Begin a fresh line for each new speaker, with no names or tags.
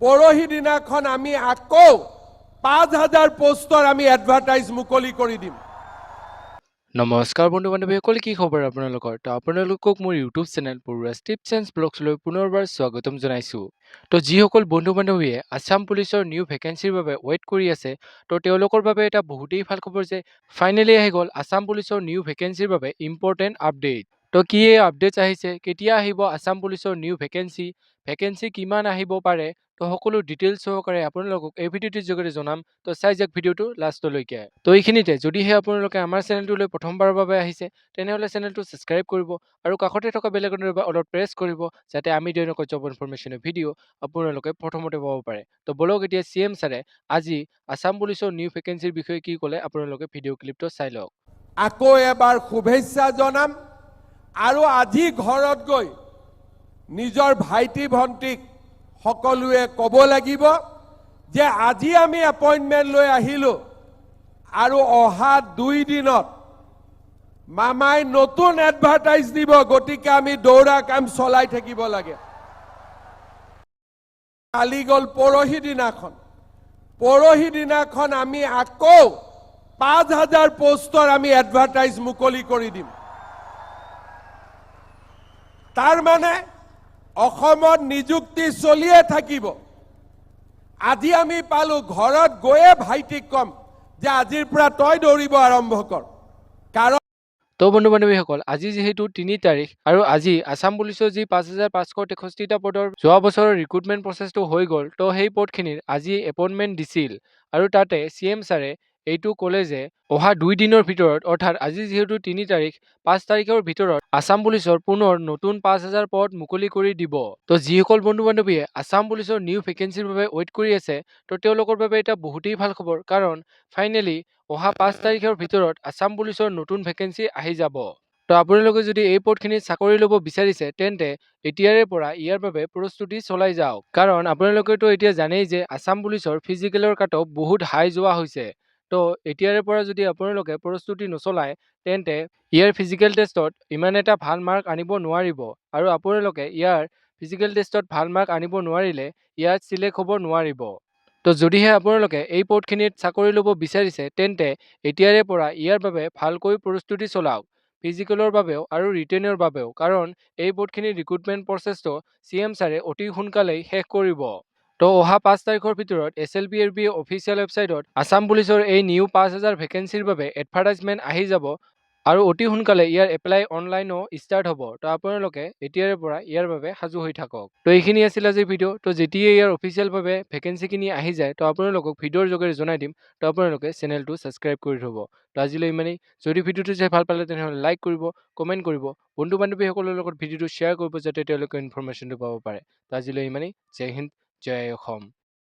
পৰহি দিনাখন আমি আকৌ ৫,০০০ পোষ্টৰ আমি এডভাৰটাইজ মুকলি কৰি দিম।
নমস্কাৰ বন্ধু বান্ধৱীসকল, কি খবৰ আপোনালোকৰ? তো আপোনালোকক মোৰ ইউটিউব চেনেল পৰুৱাছ টিপছ এণ্ড ব্লগছলৈ পুনৰবাৰ স্বাগতম জনাইছোঁ। তো যিসকল বন্ধু বান্ধৱীয়ে আছাম পুলিচৰ নিউ ভেকেঞ্চিৰ বাবে ৱেইট কৰি আছে, তো তেওঁলোকৰ বাবে এটা বহুতেই ভাল খবৰ যে ফাইনেলি আহি গ'ল আছাম পুলিচৰ নিউ ভেকেঞ্চিৰ বাবে ইম্পৰ্টেণ্ট আপডেট। তো কি এই আপডেটছ আহিছে, কেতিয়া আহিব আছাম পুলিচৰ নিউ ভেকেঞ্চি কিমান আহিব পাৰে, তো সকলো ডিটেইলছ সহকাৰে আপোনালোকক এই ভিডিঅ'টিৰ যোগেদি জনাম। তো চাই যাওক ভিডিঅ'টো লাষ্টলৈকে। তো এইখিনিতে যদিহে আপোনালোকে আমাৰ চেনেলটোলৈ প্ৰথমবাৰৰ বাবে আহিছে, তেনেহ'লে চেনেলটো ছাবস্ক্ৰাইব কৰিব আৰু কাষতে থকা বেল আইকনটোৰ বাবে অলপ প্ৰেছ কৰিব, যাতে আমি দিয়া এনেকুৱা জব ইনফৰমেশ্যনৰ ভিডিঅ' আপোনালোকে প্ৰথমতে পাব পাৰে। তো বলক এতিয়া CM ছাৰে আজি আছাম পুলিচৰ নিউ ভেকেঞ্চিৰ বিষয়ে কি ক'লে আপোনালোকে ভিডিঅ' ক্লিপটো চাই লওক।
আকৌ এবাৰ শুভেচ্ছা জনাম আৰু আজি ঘৰত গৈ নিজৰ ভাইটি ভণ্টিক সকলোৱে ক'ব লাগিব যে আজি আমি এপইণ্টমেণ্ট লৈ আহিলোঁ আৰু অহা 2 দিনত মামাই নতুন এডভাৰটাইজ দিব, গতিকে আমি দৌৰা কাম চলাই থাকিব লাগে। কালি গ'ল পৰহি দিনাখন আমি আকৌ ৫,০০০ পোষ্টৰ আমি এডভাৰটাইজ মুকলি কৰি দিম। তাৰ মানে অসমত নিযুক্তি চলিয়ে থাকিব। আজি আমি পালোঁ, ঘৰত গৈয়ে ভাইটিক ক'ম যে আজিৰ পৰা তই দৌৰিব আৰম্ভ কৰ। কাৰণ
তো বন্ধু বান্ধৱীসকল, আজি যিহেতু 3 তাৰিখ আৰু আজি আছাম পুলিচৰ যি ৫,৫৬৩টা পদৰ যোৱা বছৰৰ ৰিক্ৰুটমেণ্ট প্ৰচেছটো হৈ গ'ল, তো সেই পদখিনিৰ আজি এপইণ্টমেণ্ট দিছিল আৰু তাতে CM ছাৰে এইটো ক'লে যে অহা 2 দিনৰ ভিতৰত, অৰ্থাৎ আজি যিহেতু 3 তাৰিখ, 5 তাৰিখৰ ভিতৰত আছাম পুলিচৰ পুনৰ নতুন ৫,০০০ পদ মুকলি কৰি দিব। তো যিসকল বন্ধু বান্ধৱীয়ে আছাম পুলিচৰ নিউ ভেকেঞ্চিৰ বাবে ৱেইট কৰি আছে, তো তেওঁলোকৰ বাবে এটা বহুতেই ভাল খবৰ, কাৰণ ফাইনেলি অহা 5 তাৰিখৰ ভিতৰত আছাম পুলিচৰ নতুন ভেকেঞ্চি আহি যাব। তো আপোনালোকে যদি এই পদখিনিত চাকৰি ল'ব বিচাৰিছে, তেন্তে এতিয়াৰে পৰা ইয়াৰ বাবে প্ৰস্তুতি চলাই যাওক, কাৰণ আপোনালোকেতো এতিয়া জানেই যে আছাম পুলিচৰ ফিজিকেলৰ কাট অফ বহুত হাই যোৱা হৈছে। তো এতিয়াৰে পৰা যদি আপোনালোকে প্ৰস্তুতি নচলায়, তেন্তে ইয়াৰ ফিজিকেল টেষ্টত ইমান এটা ভাল মাৰ্ক আনিব নোৱাৰিব, আৰু আপোনালোকে ইয়াৰ ফিজিকেল টেষ্টত ভাল মাৰ্ক আনিব নোৱাৰিলে ইয়াত চিলেক্ট হ'ব নোৱাৰিব। তো যদিহে আপোনালোকে এই পদখিনিত চাকৰি ল'ব বিচাৰিছে, তেন্তে এতিয়াৰে পৰা ইয়াৰ বাবে ভালকৈ প্ৰস্তুতি চলাওক, ফিজিকেলৰ বাবেও আৰু ৰিটেনৰ বাবেও, কাৰণ এই পদখিনিৰ ৰিক্ৰুটমেণ্ট প্ৰচেছটো CM ছাৰে অতি সোনকালেই শেষ কৰিব। তো অহা 5 তাৰিখৰ ভিতৰত SLPRB অফিচিয়েল ৱেবছাইটত আছাম পুলিচৰ এই নিউ ৫,০০০ ভেকেঞ্চিৰ বাবে এডভাৰটাইজমেণ্ট আহি যাব আৰু অতি সোনকালে ইয়াৰ এপ্লাই অনলাইনো ষ্টাৰ্ট হ'ব। তো আপোনালোকে এতিয়াৰে পৰা ইয়াৰ বাবে সাজু হৈ থাকক। তো এইখিনি আছিল আজিৰ ভিডিঅ'। তো যেতিয়াই ইয়াৰ অফিচিয়েলভাৱে ভেকেঞ্চিখিনি আহি যায়, তো আপোনালোকক ভিডিঅ'ৰ যোগেৰে জনাই দিম। তো আপোনালোকে চেনেলটো ছাবস্ক্ৰাইব কৰি থ'ব। তো আজিলৈ ইমানেই। যদি ভিডিঅ'টো চাই ভাল পালে, তেনেহ'লে লাইক কৰিব, কমেণ্ট কৰিব, বন্ধু বান্ধৱীসকলৰ লগত ভিডিঅ'টো শ্বেয়াৰ কৰিব, যাতে তেওঁলোকে ইনফৰমেশ্যনটো পাব পাৰে। তো আজিলৈ ইমানেই। জয় হিন্দ, জয় অসম।